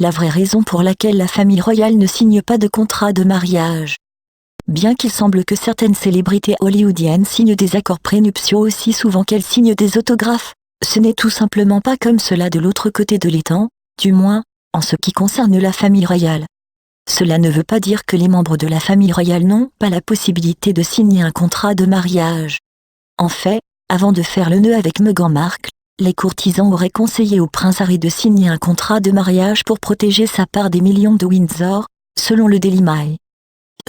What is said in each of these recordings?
La vraie raison pour laquelle la famille royale ne signe pas de contrat de mariage. Bien qu'il semble que certaines célébrités hollywoodiennes signent des accords prénuptiaux aussi souvent qu'elles signent des autographes, ce n'est tout simplement pas comme cela de l'autre côté de l'étang, du moins, en ce qui concerne la famille royale. Cela ne veut pas dire que les membres de la famille royale n'ont pas la possibilité de signer un contrat de mariage. En fait, avant de faire le nœud avec Meghan Markle, les courtisans auraient conseillé au prince Harry de signer un contrat de mariage pour protéger sa part des millions de Windsor, selon le Daily Mail.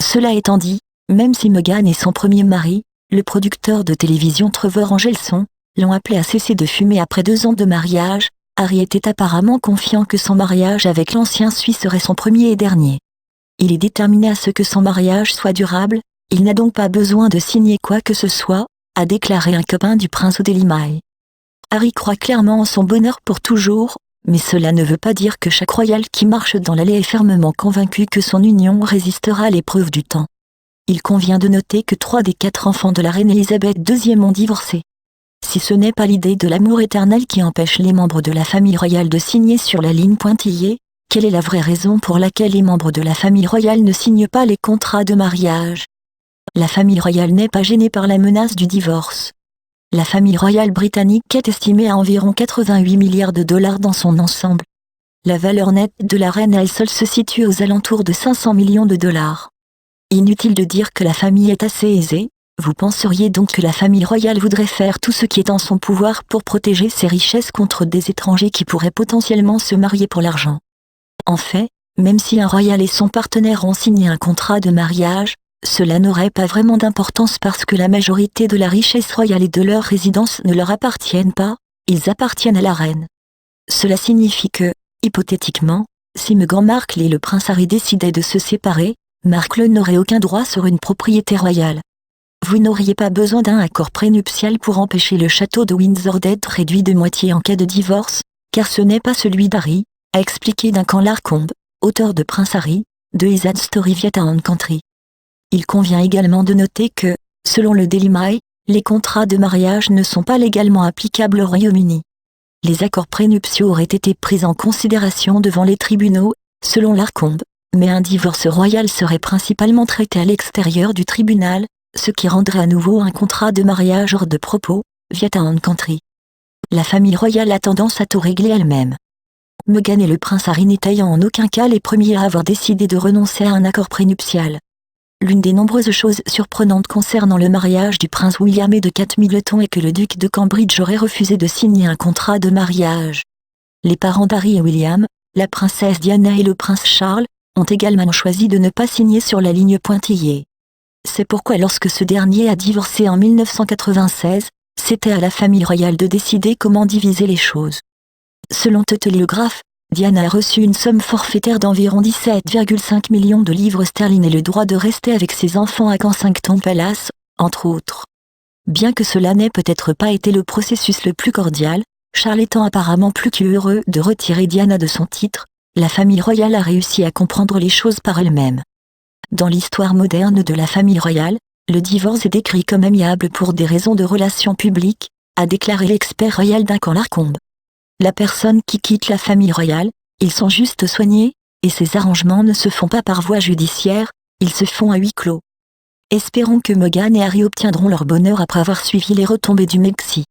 Cela étant dit, même si Meghan et son premier mari, le producteur de télévision Trevor Angelson, l'ont appelé à cesser de fumer après 2 ans de mariage, Harry était apparemment confiant que son mariage avec l'ancien Suisse serait son premier et dernier. Il est déterminé à ce que son mariage soit durable, il n'a donc pas besoin de signer quoi que ce soit, a déclaré un copain du prince au Daily Mail. Harry croit clairement en son bonheur pour toujours, mais cela ne veut pas dire que chaque royal qui marche dans l'allée est fermement convaincu que son union résistera à l'épreuve du temps. Il convient de noter que 3 des 4 enfants de la reine Elisabeth II ont divorcé. Si ce n'est pas l'idée de l'amour éternel qui empêche les membres de la famille royale de signer sur la ligne pointillée, quelle est la vraie raison pour laquelle les membres de la famille royale ne signent pas les contrats de mariage? La famille royale n'est pas gênée par la menace du divorce. La famille royale britannique est estimée à environ 88 milliards de dollars dans son ensemble. La valeur nette de la reine à elle seule se situe aux alentours de 500 millions de dollars. Inutile de dire que la famille est assez aisée, vous penseriez donc que la famille royale voudrait faire tout ce qui est en son pouvoir pour protéger ses richesses contre des étrangers qui pourraient potentiellement se marier pour l'argent. En fait, même si un royal et son partenaire ont signé un contrat de mariage, cela n'aurait pas vraiment d'importance parce que la majorité de la richesse royale et de leur résidence ne leur appartiennent pas, ils appartiennent à la reine. Cela signifie que, hypothétiquement, si Meghan Markle et le prince Harry décidaient de se séparer, Markle n'aurait aucun droit sur une propriété royale. Vous n'auriez pas besoin d'un accord prénuptial pour empêcher le château de Windsor d'être réduit de moitié en cas de divorce, car ce n'est pas celui d'Harry, a expliqué Duncan Larcombe, auteur de Prince Harry, de His Sad Story via Town Country. Il convient également de noter que, selon le Daily Mail, les contrats de mariage ne sont pas légalement applicables au Royaume-Uni. Les accords prénuptiaux auraient été pris en considération devant les tribunaux, selon Larcombe, mais un divorce royal serait principalement traité à l'extérieur du tribunal, ce qui rendrait à nouveau un contrat de mariage hors de propos, via Town Country. La famille royale a tendance à tout régler elle-même. Meghan et le prince Harry n'étaient en aucun cas les premiers à avoir décidé de renoncer à un accord prénuptial. L'une des nombreuses choses surprenantes concernant le mariage du prince William et de Kate Middleton est que le duc de Cambridge aurait refusé de signer un contrat de mariage. Les parents d'Harry et William, la princesse Diana et le prince Charles, ont également choisi de ne pas signer sur la ligne pointillée. C'est pourquoi lorsque ce dernier a divorcé en 1996, c'était à la famille royale de décider comment diviser les choses. Selon The Telegraph, Diana a reçu une somme forfaitaire d'environ 17,5 millions de livres sterling et le droit de rester avec ses enfants à Kensington Palace, entre autres. Bien que cela n'ait peut-être pas été le processus le plus cordial, Charles étant apparemment plus qu'heureux de retirer Diana de son titre, la famille royale a réussi à comprendre les choses par elle-même. Dans l'histoire moderne de la famille royale, le divorce est décrit comme amiable pour des raisons de relations publiques, a déclaré l'expert royal Duncan Larcombe. La personne qui quitte la famille royale, ils sont juste soignés, et ces arrangements ne se font pas par voie judiciaire, ils se font à huis clos. Espérons que Meghan et Harry obtiendront leur bonheur après avoir suivi les retombées du Brexit.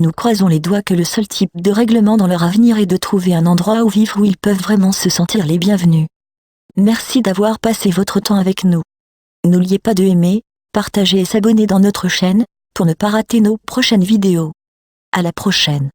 Nous croisons les doigts que le seul type de règlement dans leur avenir est de trouver un endroit où vivre où ils peuvent vraiment se sentir les bienvenus. Merci d'avoir passé votre temps avec nous. N'oubliez pas de aimer, partager et s'abonner dans notre chaîne, pour ne pas rater nos prochaines vidéos. À la prochaine.